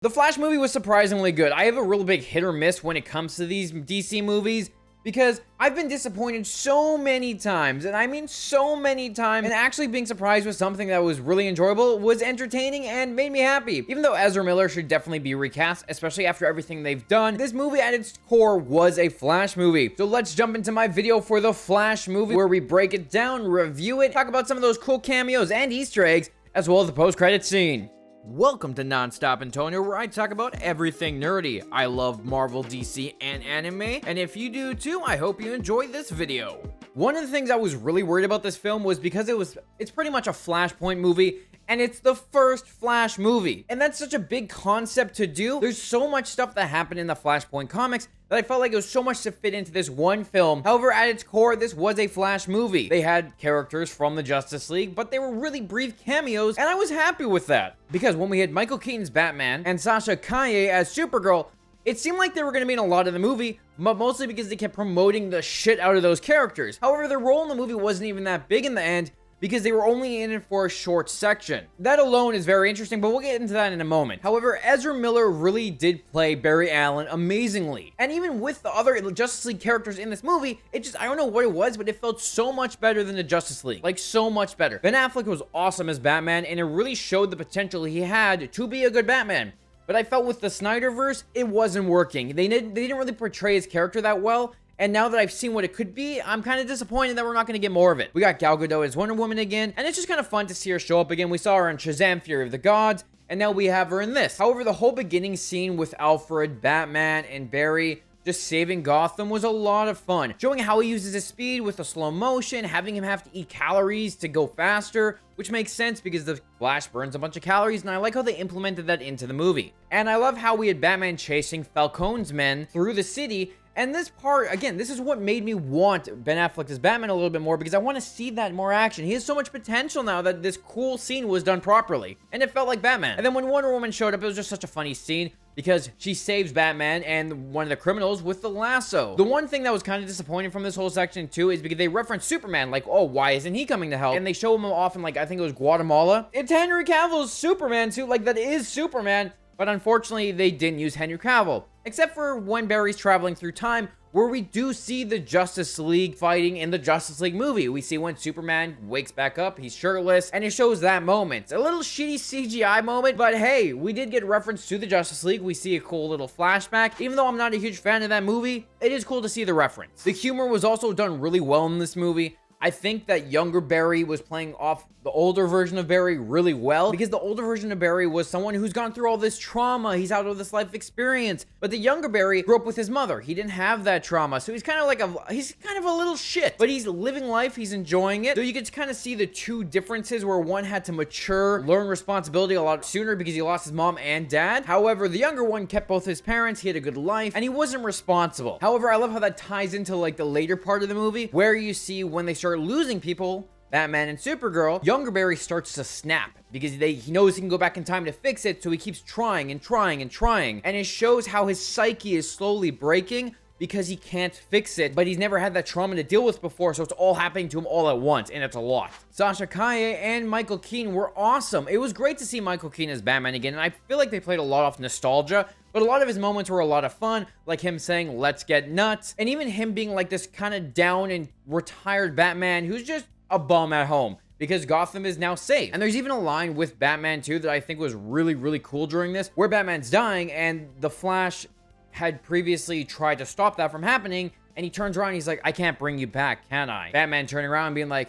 The Flash movie was surprisingly good. I have a real big hit or miss when it comes to these DC movies because I've been disappointed so many times, and I mean so many times, and actually being surprised with something that was really enjoyable, was entertaining, and made me happy. Even though Ezra Miller should definitely be recast, especially after everything they've done, this movie at its core was a Flash movie. So let's jump into my video for the Flash movie, where we break it down, review it, talk about some of those cool cameos and Easter eggs, as well as the post-credit scene. Welcome to NonStopAntonio, where I talk about everything nerdy. I love Marvel, DC, and anime, and if you do too, I hope you enjoy this video. One of the things I was really worried about this film was because it's pretty much a Flashpoint movie, and it's the first Flash movie. And that's such a big concept to do. There's so much stuff that happened in the Flashpoint comics that I felt like it was so much to fit into this one film. However, at its core, this was a Flash movie. They had characters from the Justice League, but they were really brief cameos, and I was happy with that. Because when we had Michael Keaton's Batman and Sasha Calle as Supergirl, it seemed like they were going to be in a lot of the movie, but mostly because they kept promoting the shit out of those characters. However, their role in the movie wasn't even that big in the end, because they were only in it for a short section. That alone is very interesting, but we'll get into that in a moment. However, Ezra Miller really did play Barry Allen amazingly. And even with the other Justice League characters in this movie, I don't know what it was, but it felt so much better than the Justice League. Like, so much better. Ben Affleck was awesome as Batman, and it really showed the potential he had to be a good Batman. But I felt with the Snyderverse, it wasn't working. They didn't really portray his character that well. And now that I've seen what it could be, I'm kind of disappointed that we're not going to get more of it. We got Gal Gadot as Wonder Woman again, and it's just kind of fun to see her show up again. We saw her in Shazam! Fury of the Gods, and now we have her in this. However, the whole beginning scene with Alfred, Batman, and Barry just saving Gotham was a lot of fun. Showing how he uses his speed with the slow motion, having him have to eat calories to go faster, which makes sense because the Flash burns a bunch of calories, and I like how they implemented that into the movie. And I love how we had Batman chasing Falcone's men through the city. And this part, again, this is what made me want Ben Affleck as Batman a little bit more, because I want to see that more action. He has so much potential now that this cool scene was done properly, and it felt like Batman. And then when Wonder Woman showed up, it was just such a funny scene, because she saves Batman and one of the criminals with the lasso. The one thing that was kind of disappointing from this whole section too is because they reference Superman, like, oh, why isn't he coming to help? And they show him off in, like, I think it was Guatemala. It's Henry Cavill's Superman suit, like, that is Superman. But unfortunately, they didn't use Henry Cavill. Except for when Barry's traveling through time, where we do see the Justice League fighting in the Justice League movie. We see when Superman wakes back up, he's shirtless, and it shows that moment. A little shitty CGI moment, but hey, we did get reference to the Justice League. We see a cool little flashback. Even though I'm not a huge fan of that movie, it is cool to see the reference. The humor was also done really well in this movie. I think that younger Barry was playing off the older version of Barry really well, because the older version of Barry was someone who's gone through all this trauma. He's out of this life experience. But the younger Barry grew up with his mother. He didn't have that trauma. So he's kind of a little shit, but he's living life. He's enjoying it. So you get to kind of see the two differences, where one had to mature, learn responsibility a lot sooner because he lost his mom and dad. However, the younger one kept both his parents. He had a good life, and he wasn't responsible. However, I love how that ties into, like, the later part of the movie, where you see when they start losing people, Batman and Supergirl, younger Barry starts to snap because he knows he can go back in time to fix it, so he keeps trying and trying and trying. And it shows how his psyche is slowly breaking because he can't fix it, but he's never had that trauma to deal with before, so it's all happening to him all at once, and it's a lot. Sasha Calle and Michael Keaton were awesome. It was great to see Michael Keaton as Batman again, and I feel like they played a lot off nostalgia, but a lot of his moments were a lot of fun, like him saying, "Let's get nuts," and even him being like this kind of down and retired Batman who's just a bum at home because Gotham is now safe. And there's even a line with Batman too that I think was really, really cool during this, where Batman's dying and the Flash had previously tried to stop that from happening, and he turns around and he's like, "I can't bring you back, can I?" Batman turning around and being like,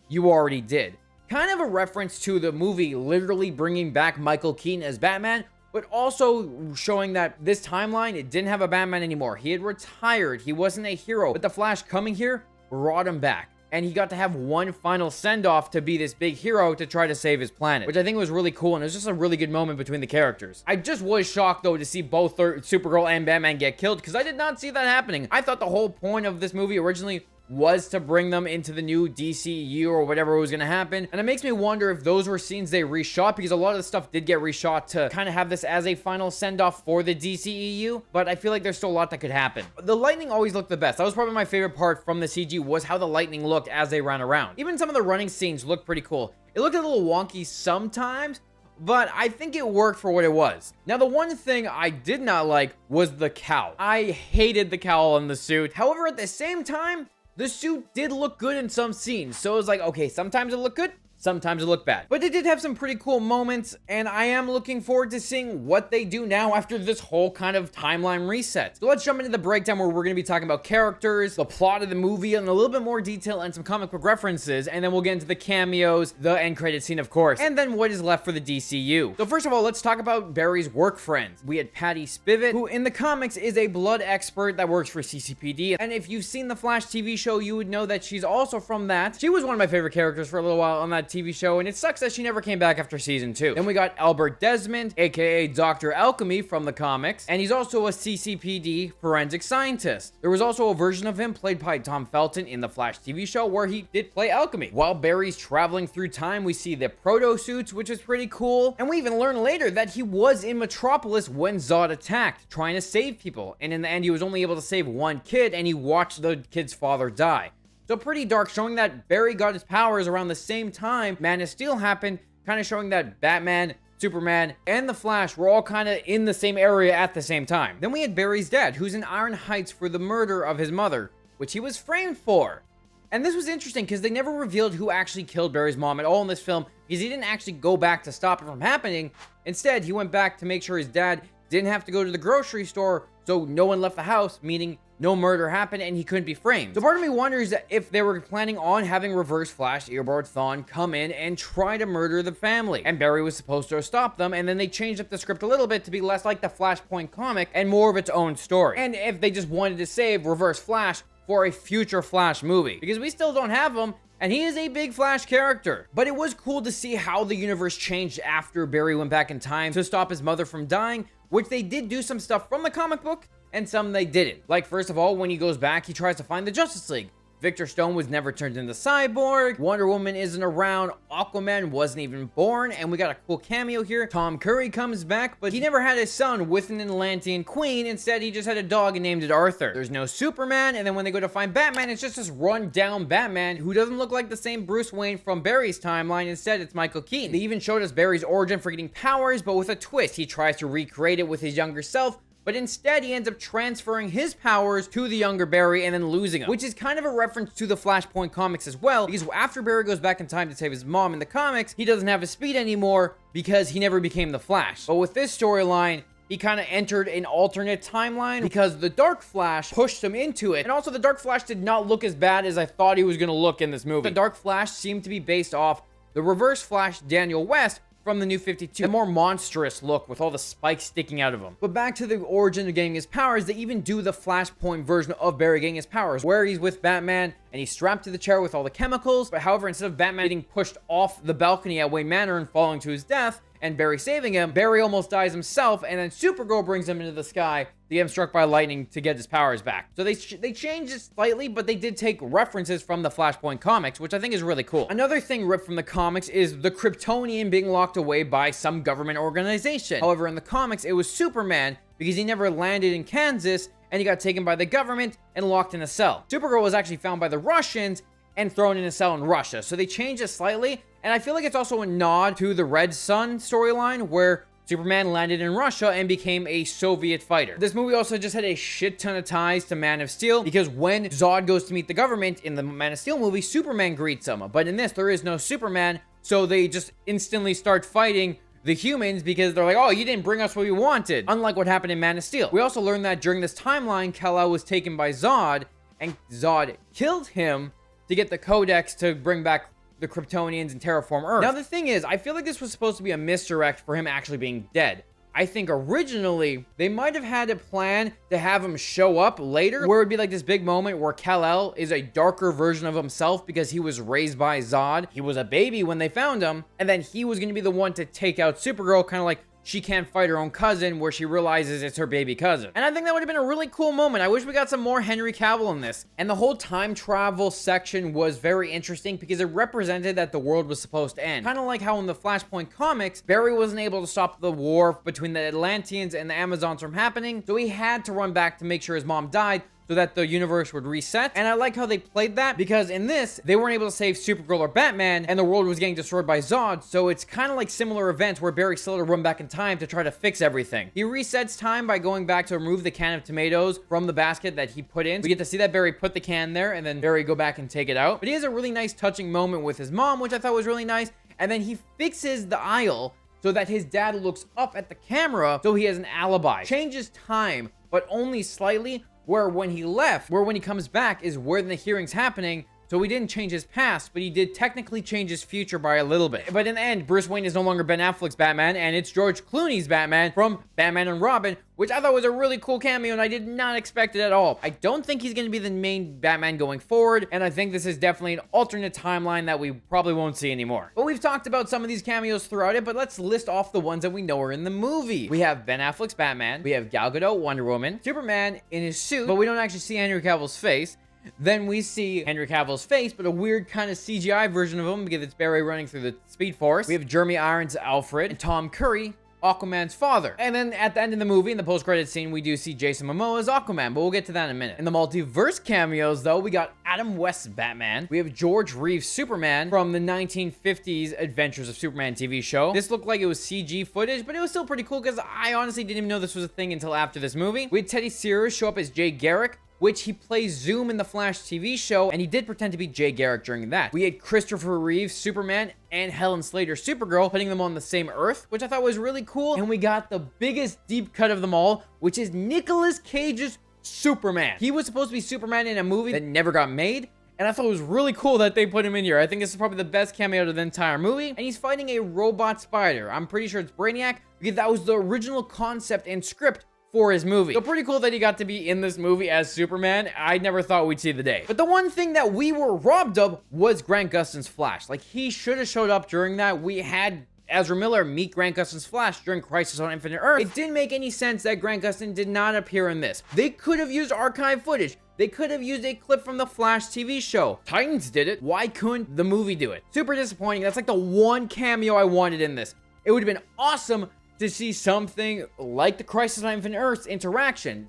"You already did." Kind of a reference to the movie literally bringing back Michael Keaton as Batman, but also showing that this timeline, it didn't have a Batman anymore. He had retired. He wasn't a hero, but the Flash coming here brought him back. And he got to have one final send-off to be this big hero to try to save his planet, which I think was really cool, and it was just a really good moment between the characters. I just was shocked, though, to see both Supergirl and Batman get killed, because I did not see that happening. I thought the whole point of this movie originally was to bring them into the new DCU or whatever was going to happen. And it makes me wonder if those were scenes they reshot, because a lot of the stuff did get reshot to kind of have this as a final send-off for the DCEU, but I feel like there's still a lot that could happen. The lightning always looked the best. That was probably my favorite part from the CG, was how the lightning looked as they ran around. Even some of the running scenes looked pretty cool. It looked a little wonky sometimes, but I think it worked for what it was. Now, the one thing I did not like was the cowl. I hated the cowl on the suit. However, at the same time, the suit did look good in some scenes. So it was like, okay, sometimes it looked good, sometimes it looked bad. But it did have some pretty cool moments, and I am looking forward to seeing what they do now after this whole kind of timeline reset. So let's jump into the breakdown where we're going to be talking about characters, the plot of the movie, and a little bit more detail and some comic book references, and then we'll get into the cameos, the end credit scene, of course, and then what is left for the DCU. So first of all, let's talk about Barry's work friends. We had Patty Spivot, who in the comics is a blood expert that works for CCPD, and if you've seen the Flash TV show, you would know that she's also from that. She was one of my favorite characters for a little while on that TV show, and it sucks that she never came back after season 2. Then we got Albert Desmond, aka Dr. Alchemy from the comics, and he's also a CCPD forensic scientist. There was also a version of him played by Tom Felton in the Flash TV show where he did play Alchemy. While Barry's traveling through time, we see the proto suits, which is pretty cool, and we even learn later that he was in Metropolis when Zod attacked, trying to save people, and in the end he was only able to save one kid, and he watched the kid's father die. So pretty dark, showing that Barry got his powers around the same time Man of Steel happened, kind of showing that Batman, Superman, and the Flash were all kind of in the same area at the same time. Then we had Barry's dad, who's in Iron Heights for the murder of his mother, which he was framed for. And this was interesting because they never revealed who actually killed Barry's mom at all in this film, because he didn't actually go back to stop it from happening. Instead, he went back to make sure his dad didn't have to go to the grocery store, so no one left the house, meaning no murder happened and he couldn't be framed. So part of me wonders if they were planning on having Reverse Flash, Eobard Thawne, come in and try to murder the family. And Barry was supposed to stop them, and then they changed up the script a little bit to be less like the Flashpoint comic and more of its own story. And if they just wanted to save Reverse Flash for a future Flash movie, because we still don't have him, and he is a big Flash character. But it was cool to see how the universe changed after Barry went back in time to stop his mother from dying, which they did do some stuff from the comic book, and some they didn't. Like, first of all, when he goes back, he tries to find the Justice League. Victor Stone was never turned into Cyborg, Wonder Woman isn't around, Aquaman wasn't even born, and we got a cool cameo here. Tom Curry comes back, but he never had a son with an Atlantean queen. Instead, he just had a dog and named it Arthur. There's no Superman, and then when they go to find Batman, it's just this run-down Batman who doesn't look like the same Bruce Wayne from Barry's timeline. Instead, it's Michael Keaton. They even showed us Barry's origin for getting powers, but with a twist. He tries to recreate it with his younger self, but instead he ends up transferring his powers to the younger Barry and then losing them, which is kind of a reference to the Flashpoint comics as well, because after Barry goes back in time to save his mom in the comics, he doesn't have his speed anymore because he never became the Flash. But with this storyline, he kind of entered an alternate timeline because the Dark Flash pushed him into it. And also the Dark Flash did not look as bad as I thought he was going to look in this movie. The Dark Flash seemed to be based off the Reverse Flash Daniel West from the New 52, a more monstrous look with all the spikes sticking out of him. But back to the origin of getting his powers, they even do the Flashpoint version of Barry getting his powers, where he's with Batman and he's strapped to the chair with all the chemicals. But however, instead of Batman getting pushed off the balcony at Wayne Manor and falling to his death, and Barry saving him, Barry almost dies himself, and then Supergirl brings him into the sky to get him struck by lightning to get his powers back. So they changed it slightly, but they did take references from the Flashpoint comics, which I think is really cool. Another thing ripped from the comics is the Kryptonian being locked away by some government organization. However, in the comics, it was Superman, because he never landed in Kansas, and he got taken by the government and locked in a cell. Supergirl was actually found by the Russians and thrown in a cell in Russia. So they changed it slightly, and I feel like it's also a nod to the Red Sun storyline where Superman landed in Russia and became a Soviet fighter. This movie also just had a shit ton of ties to Man of Steel, because when Zod goes to meet the government in the Man of Steel movie, Superman greets him. But in this, there is no Superman, so they just instantly start fighting the humans because they're like, oh, you didn't bring us what we wanted. Unlike what happened in Man of Steel. We also learned that during this timeline, Kal-El was taken by Zod, and Zod killed him to get the Codex to bring back the Kryptonians and terraform Earth. Now, the thing is, I feel like this was supposed to be a misdirect for him actually being dead. I think originally, they might have had a plan to have him show up later, where it would be like this big moment where Kal-El is a darker version of himself because he was raised by Zod. He was a baby when they found him, and then he was going to be the one to take out Supergirl, kind of like she can't fight her own cousin, where she realizes it's her baby cousin. And I think that would have been a really cool moment. I wish we got some more Henry Cavill in this. And the whole time travel section was very interesting because it represented that the world was supposed to end. Kind of like how in the Flashpoint comics, Barry wasn't able to stop the war between the Atlanteans and the Amazons from happening, so he had to run back to make sure his mom died, so that the universe would reset. And I like how they played that, because in this, they weren't able to save Supergirl or Batman, and the world was getting destroyed by Zod. So it's kind of like similar events where Barry still had to run back in time to try to fix everything. He resets time by going back to remove the can of tomatoes from the basket that he put in. We get to see that Barry put the can there, and then Barry go back and take it out. But he has a really nice touching moment with his mom, which I thought was really nice. And then he fixes the aisle so that his dad looks up at the camera so he has an alibi. Changes time, but only slightly, where when he left, where when he comes back is where the hearing's happening. So he didn't change his past, but he did technically change his future by a little bit. But in the end, Bruce Wayne is no longer Ben Affleck's Batman, and it's George Clooney's Batman from Batman and Robin, which I thought was a really cool cameo, and I did not expect it at all. I don't think he's going to be the main Batman going forward, and I think this is definitely an alternate timeline that we probably won't see anymore. But we've talked about some of these cameos throughout it, but let's list off the ones that we know are in the movie. We have Ben Affleck's Batman, we have Gal Gadot, Wonder Woman, Superman in his suit, but we don't actually see Henry Cavill's face. Then we see Henry Cavill's face, but a weird kind of CGI version of him because it's Barry running through the Speed Force. We have Jeremy Irons' Alfred, and Tom Curry, Aquaman's father. And then at the end of the movie, in the post-credit scene, we do see Jason Momoa as Aquaman, but we'll get to that in a minute. In the multiverse cameos, though, we got Adam West's Batman. We have George Reeves' Superman from the 1950s Adventures of Superman TV show. This looked like it was CG footage, but it was still pretty cool because I honestly didn't even know this was a thing until after this movie. We had Teddy Sears show up as Jay Garrick, which he plays Zoom in the Flash TV show, and he did pretend to be Jay Garrick during that. We had Christopher Reeves, Superman, and Helen Slater, Supergirl, putting them on the same Earth, which I thought was really cool. And we got the biggest deep cut of them all, which is Nicolas Cage's Superman. He was supposed to be Superman in a movie that never got made, and I thought it was really cool that they put him in here. I think this is probably the best cameo of the entire movie. And he's fighting a robot spider. I'm pretty sure it's Brainiac, because that was the original concept and script for his movie. So pretty cool that he got to be in this movie as Superman. I never thought we'd see the day. But the one thing that we were robbed of was Grant Gustin's Flash. Like, he should have showed up during that. We had Ezra Miller meet Grant Gustin's Flash during Crisis on Infinite Earth. It didn't make any sense that Grant Gustin did not appear in this. They could have used archive footage. They could have used a clip from the Flash TV show. Titans did it. Why couldn't the movie do it? Super disappointing. That's like the one cameo I wanted in this. It would have been awesome to see something like the Crisis on Infinite Earth's interaction.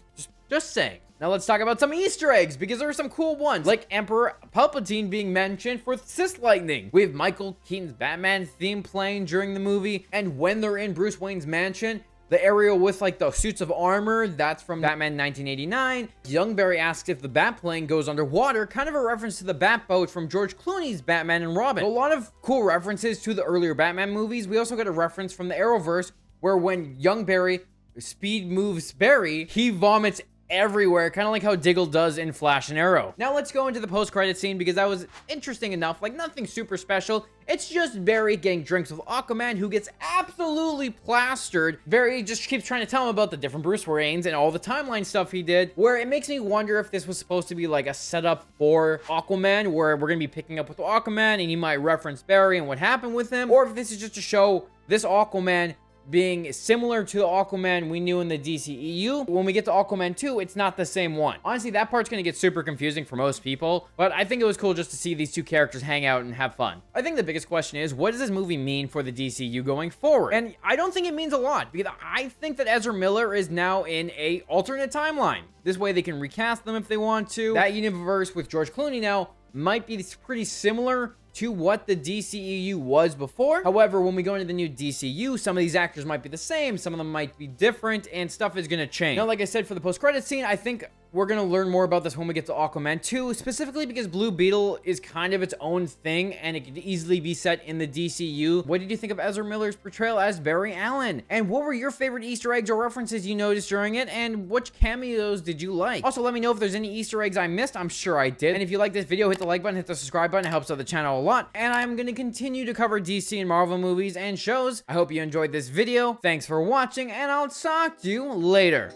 Just saying. Now let's talk about some Easter eggs, because there are some cool ones, like Emperor Palpatine being mentioned for Sith Lightning. We have Michael Keaton's Batman theme playing during the movie, and when they're in Bruce Wayne's mansion, the area with like the suits of armor, that's from Batman 1989. Young Barry asks if the Batplane goes underwater, kind of a reference to the Batboat from George Clooney's Batman and Robin. A lot of cool references to the earlier Batman movies. We also got a reference from the Arrowverse, where when young Barry speed moves Barry, he vomits everywhere, kind of like how Diggle does in Flash and Arrow. Now let's go into the post-credit scene, because that was interesting enough, like nothing super special. It's just Barry getting drinks with Aquaman, who gets absolutely plastered. Barry just keeps trying to tell him about the different Bruce Waynes and all the timeline stuff he did, where it makes me wonder if this was supposed to be like a setup for Aquaman, where we're gonna be picking up with Aquaman and he might reference Barry and what happened with him, or if this is just to show this Aquaman being similar to the Aquaman we knew in the DCEU. When we get to Aquaman 2, it's not the same one. Honestly, that part's gonna get super confusing for most people, but I think it was cool just to see these two characters hang out and have fun. I think the biggest question is, what does this movie mean for the DCU going forward? And I don't think it means a lot, because I think that Ezra Miller is now in a alternate timeline. This way they can recast them if they want to. That universe with George Clooney now might be pretty similar to what the DCEU was before. However, when we go into the new DCU, some of these actors might be the same, some of them might be different, and stuff is gonna change. Now, like I said, for the post-credit scene, I think we're gonna learn more about this when we get to Aquaman 2, specifically because Blue Beetle is kind of its own thing, and it could easily be set in the DCU. What did you think of Ezra Miller's portrayal as Barry Allen? And what were your favorite Easter eggs or references you noticed during it, and which cameos did you like? Also, let me know if there's any Easter eggs I missed. I'm sure I did. And if you like this video, hit the like button, hit the subscribe button. It helps out the channel a lot. And I'm gonna continue to cover DC and Marvel movies and shows. I hope you enjoyed this video. Thanks for watching, and I'll talk to you later.